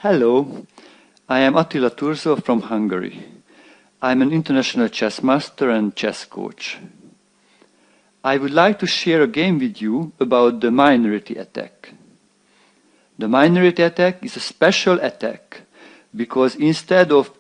Hello, I am Attila Turzo from Hungary. I am an international chess master and chess coach. I would like to share a game with you about the minority attack. The minority attack is a special attack because instead of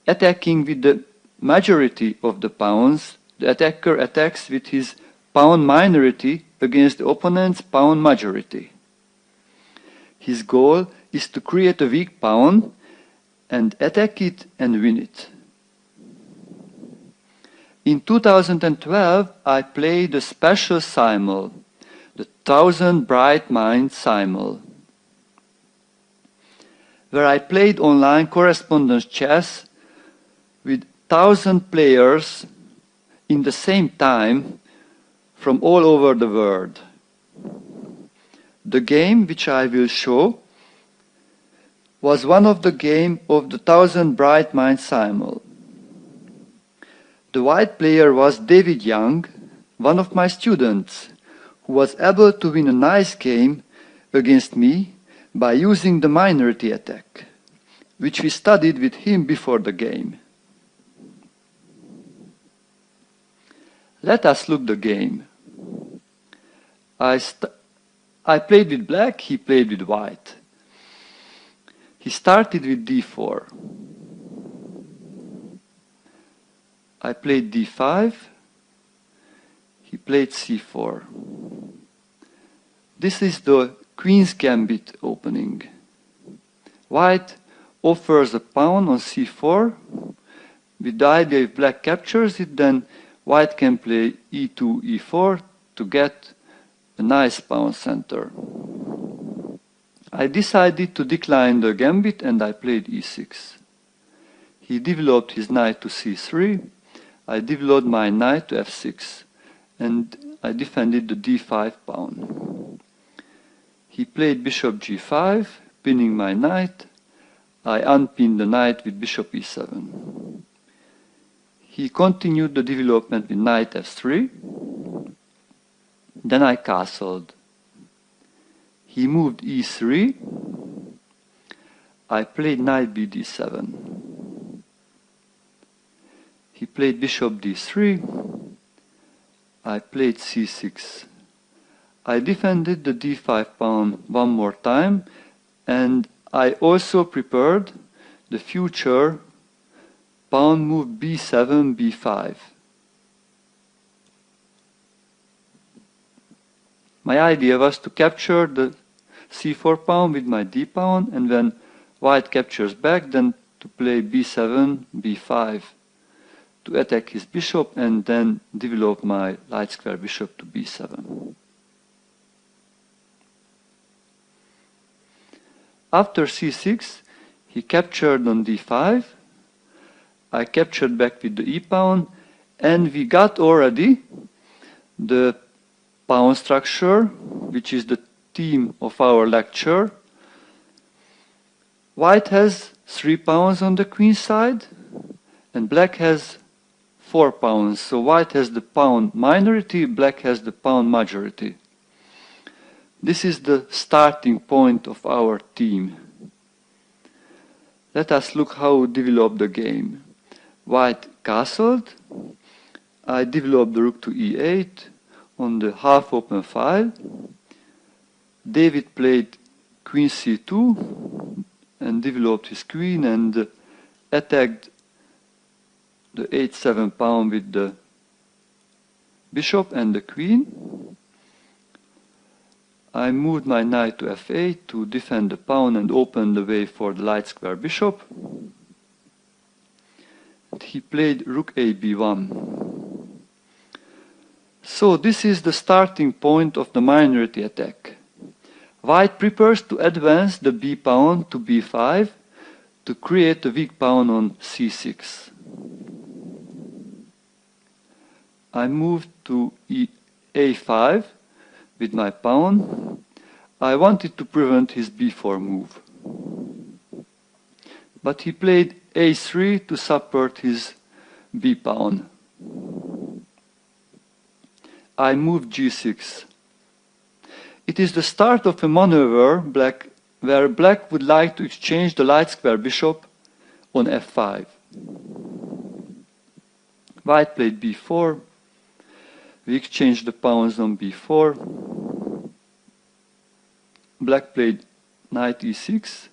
attacking with the majority of the pawns, the attacker attacks with his pawn minority against the opponent's pawn majority. His goal is to create a weak pawn and attack it and win it. In 2012, I played a special simul, the 1000 Bright Minds simul, where I played online correspondence chess with 1000 players in the same time from all over the world. The game which I will show was one of the games of the 1000 Bright Minds simul. The white player was David Young, one of my students, who was able to win a nice game against me by using the minority attack, which we studied with him before the game. Let us look the game. I played with black, he played with white. He started with d4. I played d5, he played c4. This is the Queen's Gambit opening. White offers a pawn on c4. With the idea if black captures it, then white can play e2, e4 to get a nice pawn center. I decided to decline the gambit and I played e6. He developed his knight to c3. I developed my knight to f6 and I defended the d5 pawn. He played bishop g5, pinning my knight. I unpinned the knight with bishop e7. He continued the development with knight f3. Then I castled. He moved e3. I played knight bd7. He played bishop d3. I played c6. I defended the d5 pawn one more time, and I also prepared the future pawn move b7, b5. My idea was to capture the c4 pawn with my d pawn, and when white captures back, then to play b7, b5 to attack his bishop and then develop my light square bishop to b7. After c6, he captured on d5. I captured back with the e pawn, and we got already the pawn structure, which is the theme of our lecture. White has 3 pawns on the queen side, and black has 4 pawns. So white has the pawn minority, black has the pawn majority. This is the starting point of our theme. Let us look how we develop the game. White castled. I developed the rook to e8 on the half-open file. David played queen c2 and developed his queen and attacked the h7 pawn with the bishop and the queen. I moved my knight to f8 to defend the pawn and open the way for the light square bishop. And he played rook a b1. So this is the starting point of the minority attack. White prepares to advance the b pawn to b5 to create a weak pawn on c6. I moved to a5 with my pawn. I wanted to prevent his b4 move. But he played a3 to support his b pawn. I moved g6. It is the start of a maneuver black where black would like to exchange the light square bishop on f5. White played b4. We exchanged the pawns on b4. Black played knight e6,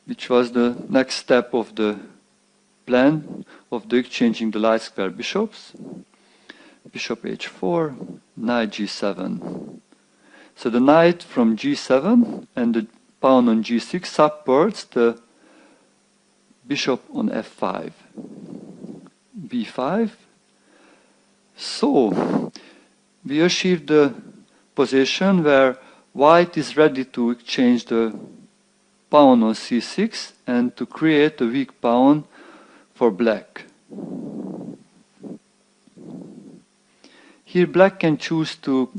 which was the next step of the plan of the exchanging the light square bishops. Bishop h4, knight g7. So the knight from g7 and the pawn on g6 supports the bishop on f5. b5. So we achieved the position where white is ready to exchange the pawn on c6 and to create a weak pawn for black. Here black can choose to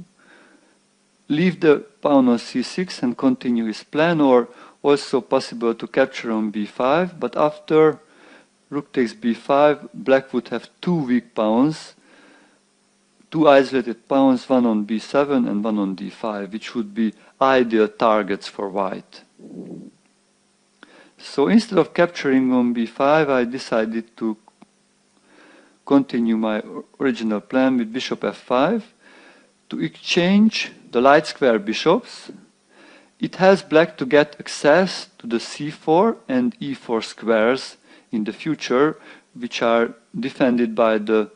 leave the pawn on c6 and continue his plan, or also possible to capture on b5, but after rook takes b5, black would have two weak pawns, two isolated pawns, one on b7 and one on d5, which would be ideal targets for white. So instead of capturing on b5, I decided to continue my original plan with bishop f5 to exchange the light square bishops. It helps black to get access to the c4 and e4 squares in the future, which are defended by the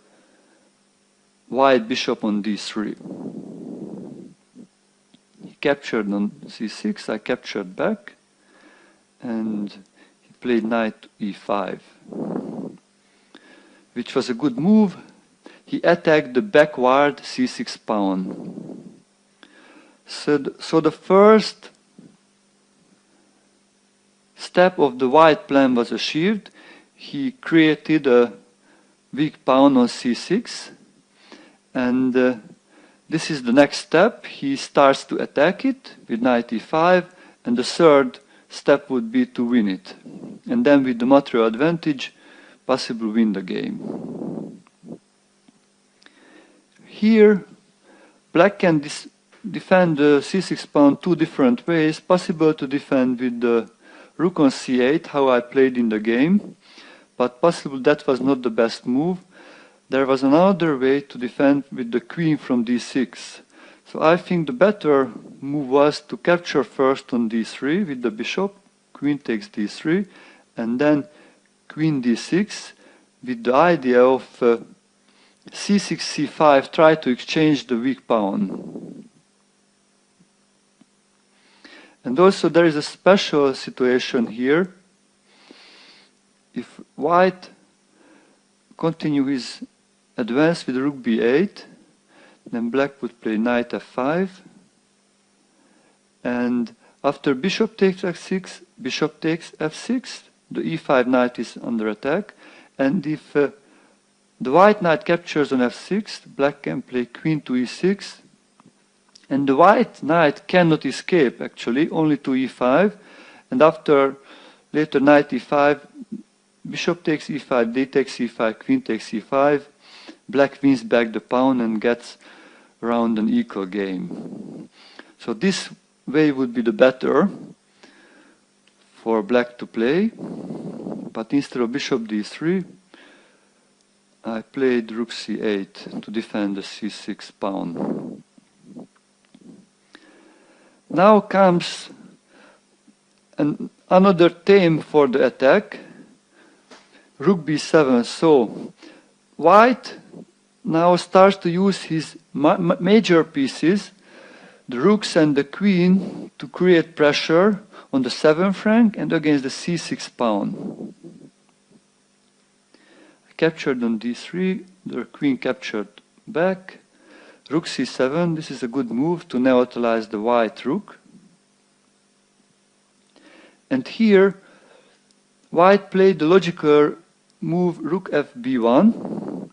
white bishop on d3. He captured on c6, I captured back, and he played knight to e5, which was a good move. He attacked the backward c6 pawn. So the first step of the white plan was achieved. He created a weak pawn on c6, and this is the next step. He starts to attack it with knight e5, and the third step would be to win it. And then with the material advantage, possibly win the game. Here, black can defend the c6 pawn two different ways. Possible to defend with the rook on c8, how I played in the game, but possible that was not the best move. There was another way to defend with the queen from d6. So I think the better move was to capture first on d3 with the bishop, queen takes d3, and then queen d6 with the idea of c6, c5, try to exchange the weak pawn. And also there is a special situation here. If white continue his advance with rook b8, then black would play knight f5, and after bishop takes f6, bishop takes f6, the e5 knight is under attack, and if the white knight captures on f6, black can play queen to e6, and the white knight cannot escape actually, only to e5, and after later knight e5, bishop takes e5, d takes e5, queen takes e5, black wins back the pawn and gets around an equal game. So this way would be the better for black to play, but instead of bishop d3, I played rook c8 to defend the c6 pawn. Now comes another theme for the attack, rook b7. So white now starts to use his major pieces, the rooks and the queen, to create pressure on the 7th rank and against the c6 pawn. I captured on d3, the queen captured back, rook c7, this is a good move to neutralize the white rook. And here, white played the logical move rook fb1,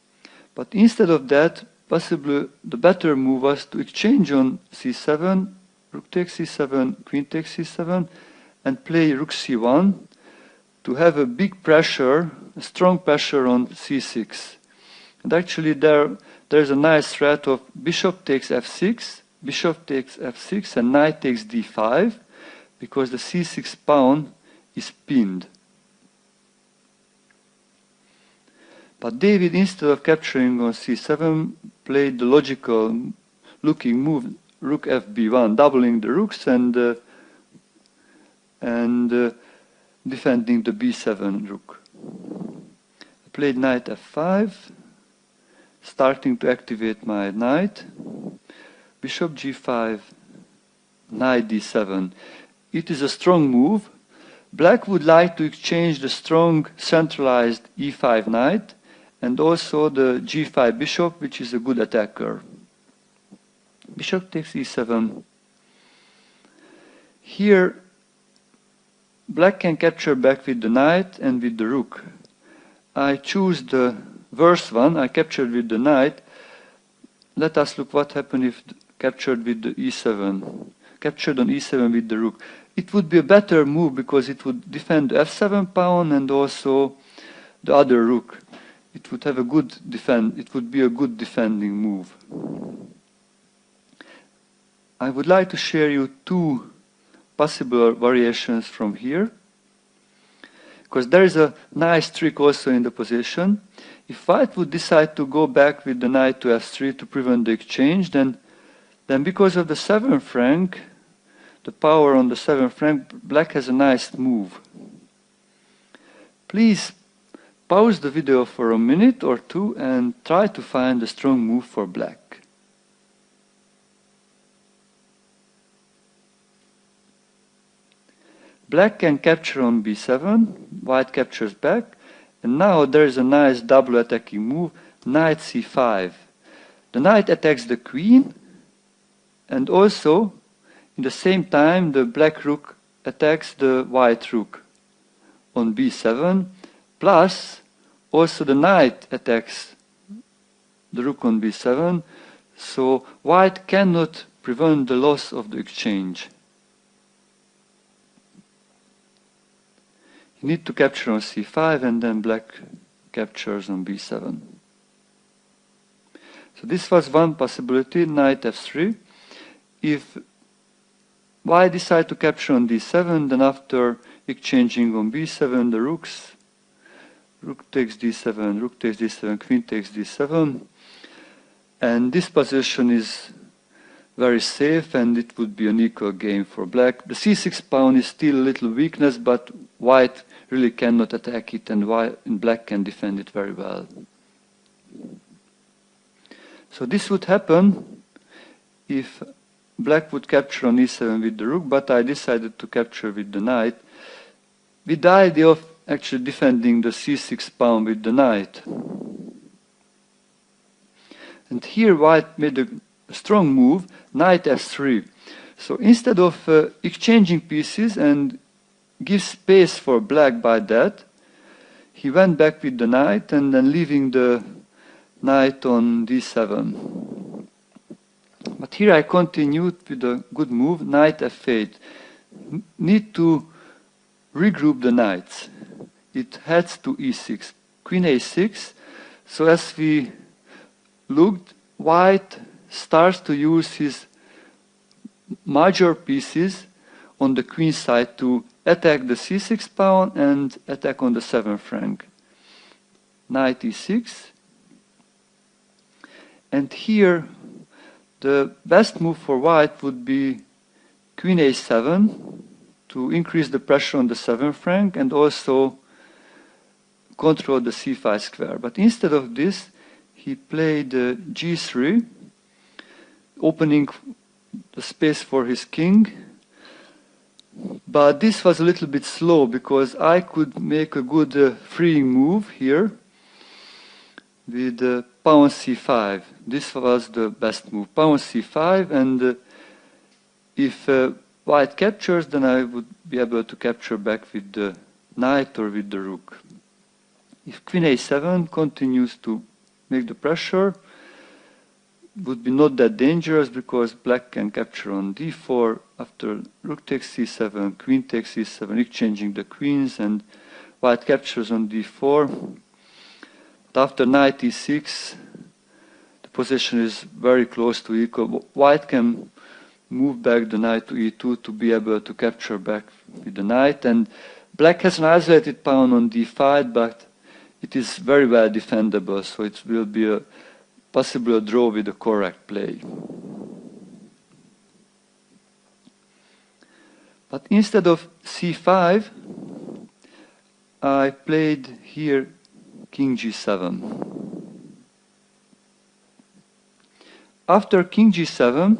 but instead of that, possibly the better move was to exchange on c7, rook takes c7, queen takes c7, and play rook c1 to have a big pressure, a strong pressure on c6. And actually there's a nice threat of bishop takes f6, bishop takes f6, and knight takes d5, because the c6 pawn is pinned. But David, instead of capturing on c7, played the logical looking move, rook fb1, doubling the rooks and defending the b7 rook. I played knight f5, starting to activate my knight. Bishop g5, knight d7. It is a strong move. Black would like to exchange the strong centralized e5 knight and also the g5 bishop, which is a good attacker. Bishop takes e7. Here, black can capture back with the knight and with the rook. I choose the worst one. I captured with the knight. Let us look what happened if captured with the e7. Captured on e7 with the rook. It would be a better move because it would defend the f7 pawn and also the other rook. It would have a good defend. It would be a good defending move. I would like to share you two possible variations from here, because there is a nice trick also in the position. If white would decide to go back with the knight to f3 to prevent the exchange, then because of the 7th rank, the power on the 7th rank, black has a nice move. Please pause the video for a minute or two and try to find a strong move for black. Black can capture on b7, white captures back, and now there is a nice double attacking move, knight c5. The knight attacks the queen, and also, in the same time, the black rook attacks the white rook on b7, plus also the knight attacks the rook on b7, so white cannot prevent the loss of the exchange. You need to capture on c5 and then black captures on b7. So this was one possibility, knight f3. If white decide to capture on d7, then after exchanging on b7 the rooks, rook takes d7, rook takes d7, queen takes d7, and this position is very safe and it would be an equal game for black. The c6 pawn is still a little weakness, but white really cannot attack it and black can defend it very well. So this would happen if black would capture on e7 with the rook, but I decided to capture with the knight, with the idea of actually defending the c6 pawn with the knight. And here white made a strong move, knight f3. So instead of exchanging pieces and give space for black by that, he went back with the knight and then leaving the knight on d7. But here I continued with a good move, knight f8. Need to regroup the knights. It heads to e6, queen a6. So as we looked, white starts to use his major pieces on the queen side to attack the c6 pawn and attack on the 7th rank. Knight e6. And here the best move for white would be queen a7 to increase the pressure on the 7th rank and also control the c5 square. But instead of this, he played g3, opening the space for his king. But this was a little bit slow because I could make a good freeing move here with pawn c5. This was the best move, pawn c5, and if white captures, then I would be able to capture back with the knight or with the rook. If queen a7 continues to make the pressure, would be not that dangerous because black can capture on d4 after rook takes c7, queen takes c7, exchanging the queens, and white captures on d4. But after knight e6, the position is very close to equal. White can move back the knight to e2 to be able to capture back with the knight. And black has an isolated pawn on d5, but it is very well defendable, so it will be possibly a draw with the correct play. But instead of c5, I played here king g7. After king g7,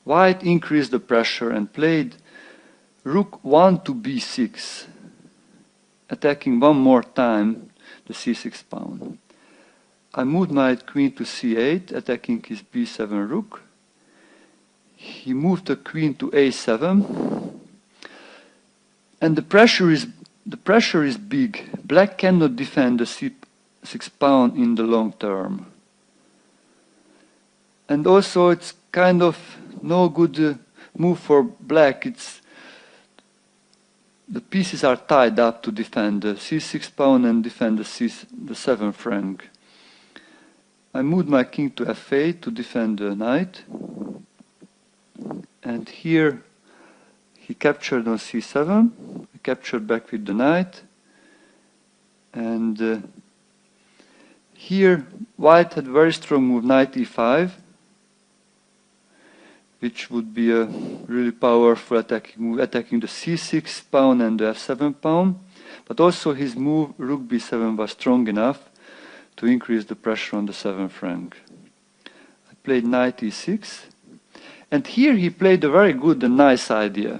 white increased the pressure and played rook 1 to b6, attacking one more time the c6 pawn. I moved my queen to c8, attacking his b7 rook. He moved the queen to a7, and the pressure is big. Black cannot defend the c6 pawn in the long term. And also it's kind of no good move for black. The pieces are tied up to defend the c6 pawn and defend the 7th rank. I moved my king to f8 to defend the knight. And here he captured on c7, he captured back with the knight, and here white had very strong move knight e5, which would be a really powerful attacking move, attacking the c6 pawn and the f7 pawn, but also his move rook b7 was strong enough to increase the pressure on the 7th rank. I played knight e6. And here he played a very good and nice idea.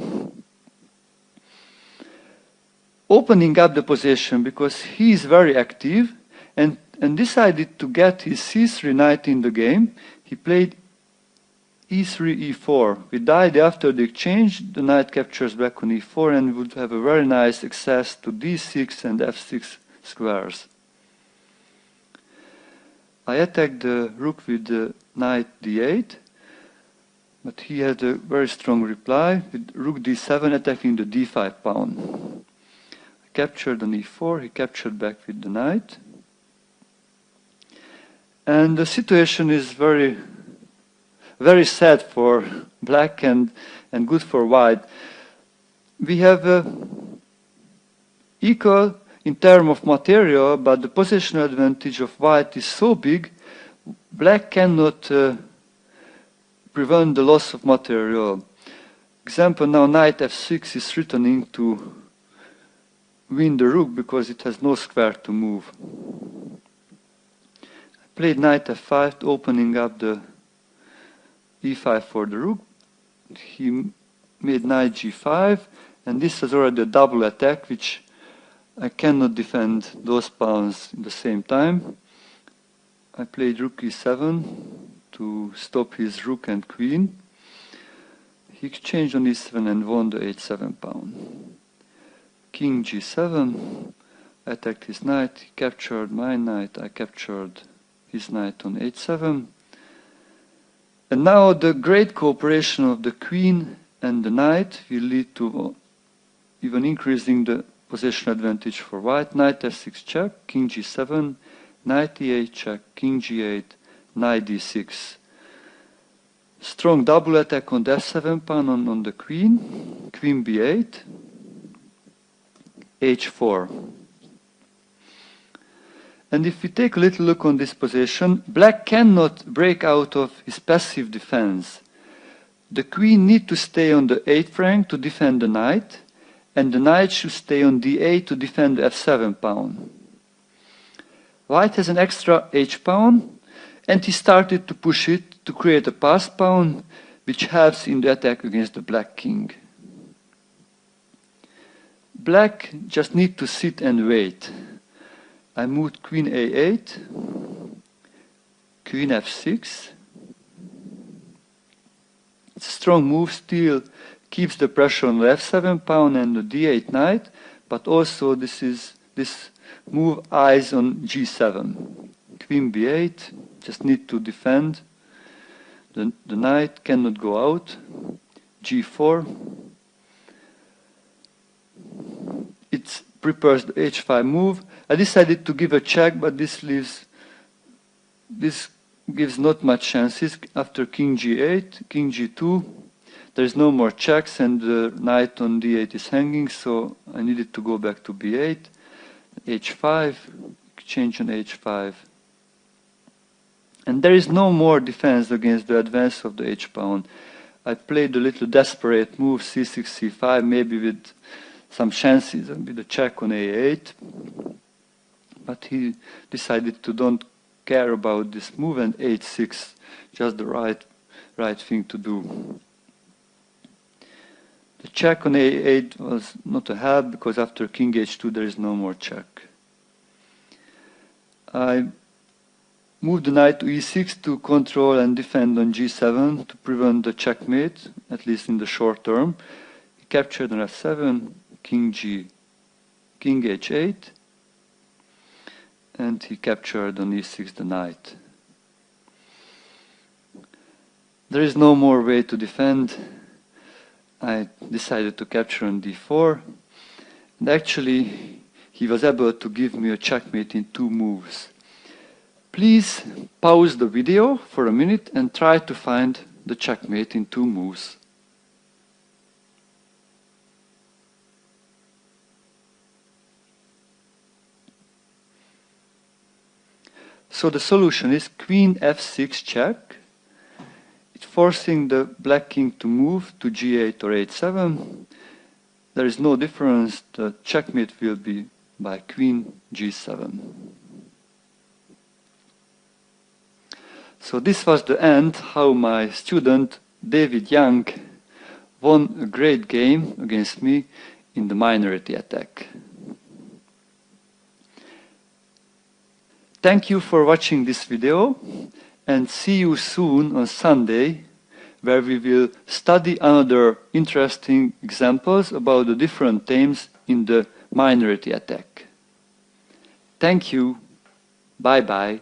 Opening up the position because he is very active and decided to get his c3 knight in the game. He played e3, e4. With the idea after the exchange, the knight captures back on e4 and would have a very nice access to d6 and f6 squares. I attacked the rook with the knight d8. But he had a very strong reply with rook d7 attacking the d5 pawn. I captured on e4, he captured back with the knight. And the situation is very, very sad for black and good for white. We have equal in terms of material, but the positional advantage of white is so big, black cannot prevent the loss of material. Example, now knight f6 is threatening to win the rook because it has no square to move. I played knight f5, opening up the e5 for the rook. He made knight g5, and this was already a double attack, which I cannot defend those pawns at the same time. I played rook e7 to stop his rook and queen. He exchanged on e7 and won the h7 pawn. King g7, attacked his knight, he captured my knight, I captured his knight on h7. And now the great cooperation of the queen and the knight will lead to even increasing the position advantage for white. Knight f6 check, king g7, knight e8 check, king g8, knight d6. Strong double attack on the f7 pawn on the queen, queen b8, h4. And if we take a little look on this position, black cannot break out of his passive defense. The queen needs to stay on the 8th rank to defend the knight, and the knight should stay on d8 to defend the f7 pawn. White has an extra h pawn, and he started to push it to create a pass pawn, which helps in the attack against the black king. Black just needs to sit and wait. I moved queen a8, queen f6. It's a strong move, still keeps the pressure on the f7 pawn and the d8 knight, but also this move eyes on g7. Queen b8, just need to defend. The knight cannot go out. g4. It prepares the h5 move. I decided to give a check, but this gives not much chances. After king g8, king g2, there is no more checks and the knight on d8 is hanging, so I needed to go back to b8, h5, exchange on h5. And there is no more defense against the advance of the h-pawn. I played a little desperate move, c6, c5, maybe with some chances with a check on a8. But he decided to don't care about this move, and h6, just the right thing to do. The check on a8 was not a help, because after king h2 there is no more check. I moved the knight to e6 to control and defend on g7 to prevent the checkmate, at least in the short term. He captured on f7, king h8, and he captured on e6 the knight. There is no more way to defend. I decided to capture on d4, and actually he was able to give me a checkmate in 2 moves. Please pause the video for a minute and try to find the checkmate in 2 moves. So the solution is queen f6 check. It's forcing the black king to move to g8 or h7. There is no difference. The checkmate will be by queen g7. So this was the end, how my student David Young won a great game against me in the minority attack. Thank you for watching this video, and see you soon on Sunday, where we will study another interesting examples about the different themes in the minority attack. Thank you. Bye bye.